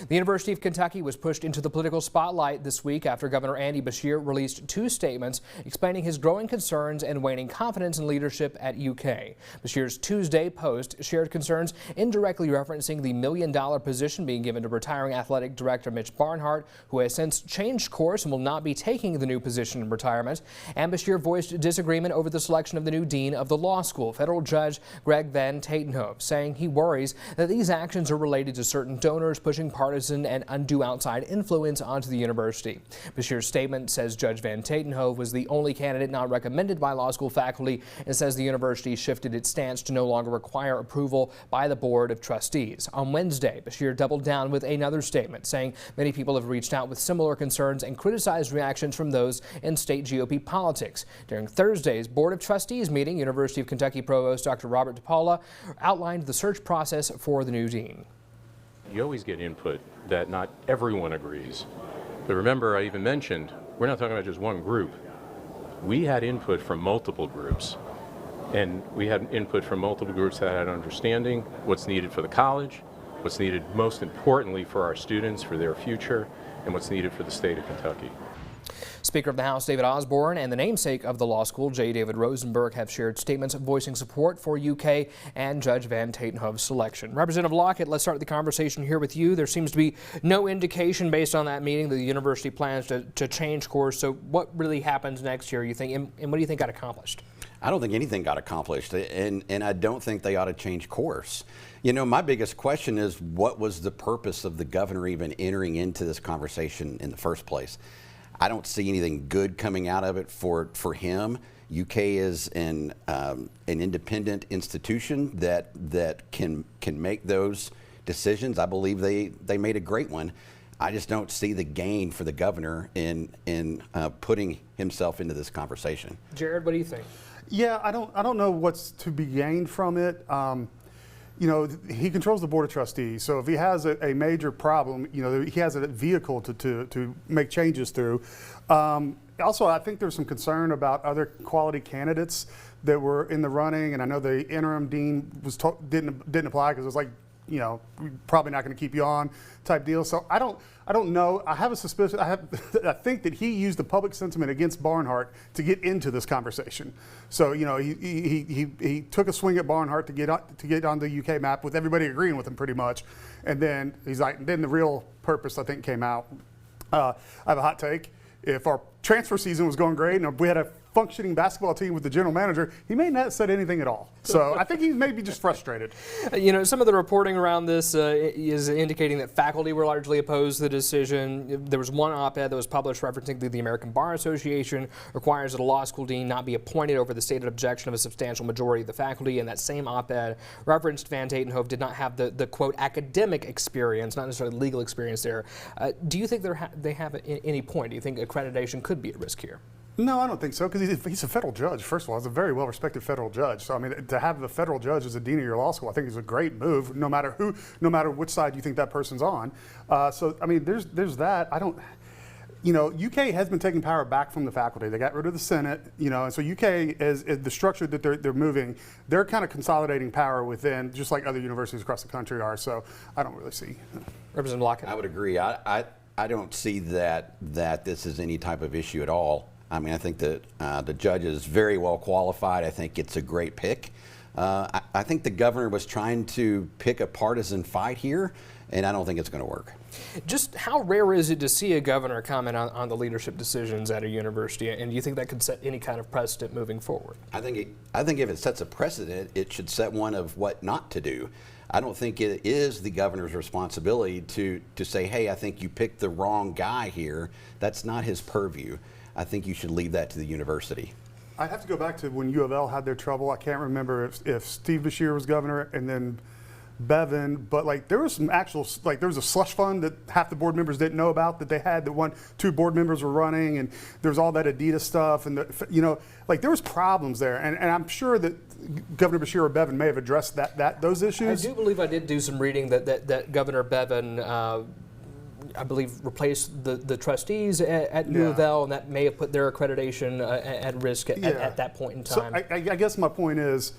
The University of Kentucky was pushed into the political spotlight this week after Governor Beshear released two statements explaining his growing concerns and waning confidence in leadership at UK. Beshear's Tuesday post shared concerns indirectly referencing the $1 million position being given to retiring athletic director Mitch Barnhart, who has since changed course and will not be taking the new position in retirement. And Beshear voiced disagreement over the selection of the new dean of the law school, federal judge Greg Van Tatenhove, saying he worries that these actions are related to certain donors pushing partisan and undue outside influence onto the university. Beshear's statement says Judge Van Tatenhove was the only candidate not recommended by law school faculty and says the university shifted its stance to no longer require approval by the Board of Trustees. On Wednesday, Beshear doubled down with another statement, saying many people have reached out with similar concerns and criticized reactions from those in state GOP politics. During Thursday's Board of Trustees meeting, University of Kentucky Provost Dr. Robert DePaula outlined the search process for the new dean. You always get input that not everyone agrees. But remember, I even mentioned, we're not talking about just one group. We had input from multiple groups. And we had input from multiple groups that had understanding what's needed for the college, what's needed most importantly for our students, for their future, and what's needed for the state of Kentucky. Speaker of the House David Osborne and the namesake of the law school, J. David Rosenberg, have shared statements voicing support for UK and Judge Van Tatenhove's selection. Representative Lockett, let's start the conversation here with you. There seems to be no indication based on that meeting that the university plans to change course. So what really happens next year, you think, and what do you think got accomplished? I don't think anything got accomplished, and I don't think they ought to change course. You know, my biggest question is, what was the purpose of the governor even entering into this conversation in the first place? I don't see anything good coming out of it for him. UK is an independent institution that can make those decisions. I believe they made a great one. I just don't see the gain for the governor in putting himself into this conversation. Jared, what do you think? Yeah, I don't know what's to be gained from it. You know, he controls the Board of Trustees, so if he has a major problem, you know, he has a vehicle to make changes through. Also, I think there's some concern about other quality candidates that were in the running, and I know the interim dean was didn't apply because it was like, you know, we're probably not going to keep you on type deal. So I don't know. I have a suspicion. I think that he used the public sentiment against Barnhart to get into this conversation. So, you know, he took a swing at Barnhart to get on the UK map with everybody agreeing with him pretty much, and then he's like, then the real purpose I think came out. I have a hot take. If our transfer season was going great and we had a functioning basketball team with the general manager, he may not have said anything at all. So I think he's maybe just frustrated. You know, some of the reporting around this is indicating that faculty were largely opposed to the decision. There was one op-ed that was published referencing the American Bar Association requires that a law school dean not be appointed over the stated objection of a substantial majority of the faculty, and that same op-ed referenced Van Tatenhove did not have the quote academic experience, not necessarily legal experience there. Do you think they have at any point? Do you think accreditation could be at risk here? No, I don't think so, because he's a federal judge, first of all. He's a very well-respected federal judge. So, I mean, to have the federal judge as a dean of your law school, I think is a great move, no matter which side you think that person's on. So, I mean, there's that. You know, UK has been taking power back from the faculty. They got rid of the Senate, you know, and so UK is the structure that they're moving. They're kind of consolidating power within, just like other universities across the country are. So, I don't really see. Representative Lockett. I would agree. I don't see that this is any type of issue at all. I mean, I think that the judge is very well qualified. I think it's a great pick. I think the governor was trying to pick a partisan fight here, and I don't think it's going to work. Just how rare is it to see a governor comment on the leadership decisions at a university, and do you think that could set any kind of precedent moving forward? I think if it sets a precedent, it should set one of what not to do. I don't think it is the governor's responsibility to say, hey, I think you picked the wrong guy here. That's not his purview. I think you should leave that to the university. I have to go back to when U of L had their trouble. I can't remember if Steve Beshear was governor and then Bevan, but like there was some actual, like there was a slush fund that half the board members didn't know about that they had, that two board members were running, and there was all that Adidas stuff, and you know, like there was problems there, and I'm sure that Governor Beshear or Bevan may have addressed those issues. I do believe I did do some reading that Governor Bevan I believe replaced the trustees at U of L, and that may have put their accreditation at risk at that point in time. So I guess my point is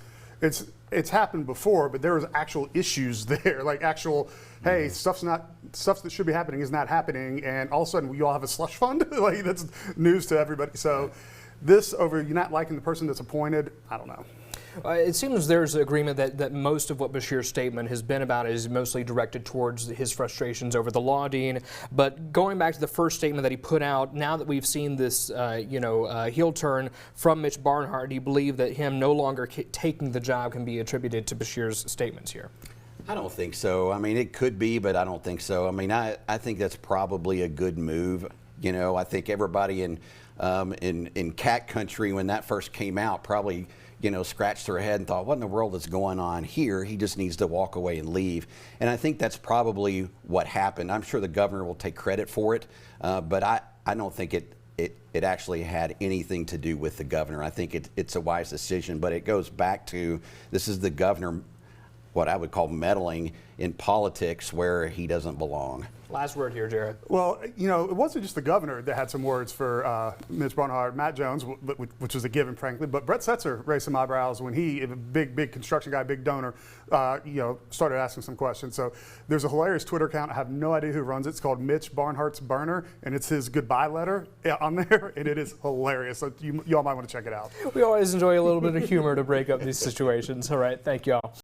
it's happened before, but there was actual issues there, like actual, hey, stuff that should be happening is not happening, and all of a sudden we all have a slush fund. Like, that's news to everybody. So this over you not liking the person that's appointed, I don't know. It seems there's agreement that most of what Beshear's statement has been about is mostly directed towards his frustrations over the law dean. But going back to the first statement that he put out, now that we've seen this, heel turn from Mitch Barnhart, do you believe that him no longer taking the job can be attributed to Beshear's statements here? I don't think so. I mean, it could be, but I don't think so. I mean, I think that's probably a good move. You know, I think everybody in cat country, when that first came out, probably, you know, scratched their head and thought, what in the world is going on here? He just needs to walk away and leave. And I think that's probably what happened. I'm sure the governor will take credit for it, but I don't think it actually had anything to do with the governor. I think it's a wise decision, but it goes back to, this is the governor, what I would call meddling in politics where he doesn't belong. Last word here, Jared. Well, you know, it wasn't just the governor that had some words for Mitch Barnhart. Matt Jones, which was a given, frankly, but Brett Setzer raised some eyebrows when he, a big construction guy, big donor, started asking some questions. So there's a hilarious Twitter account. I have no idea who runs it. It's called Mitch Barnhart's Burner, and it's his goodbye letter on there, and it is hilarious. So y'all might want to check it out. We always enjoy a little bit of humor to break up these situations. All right, thank y'all.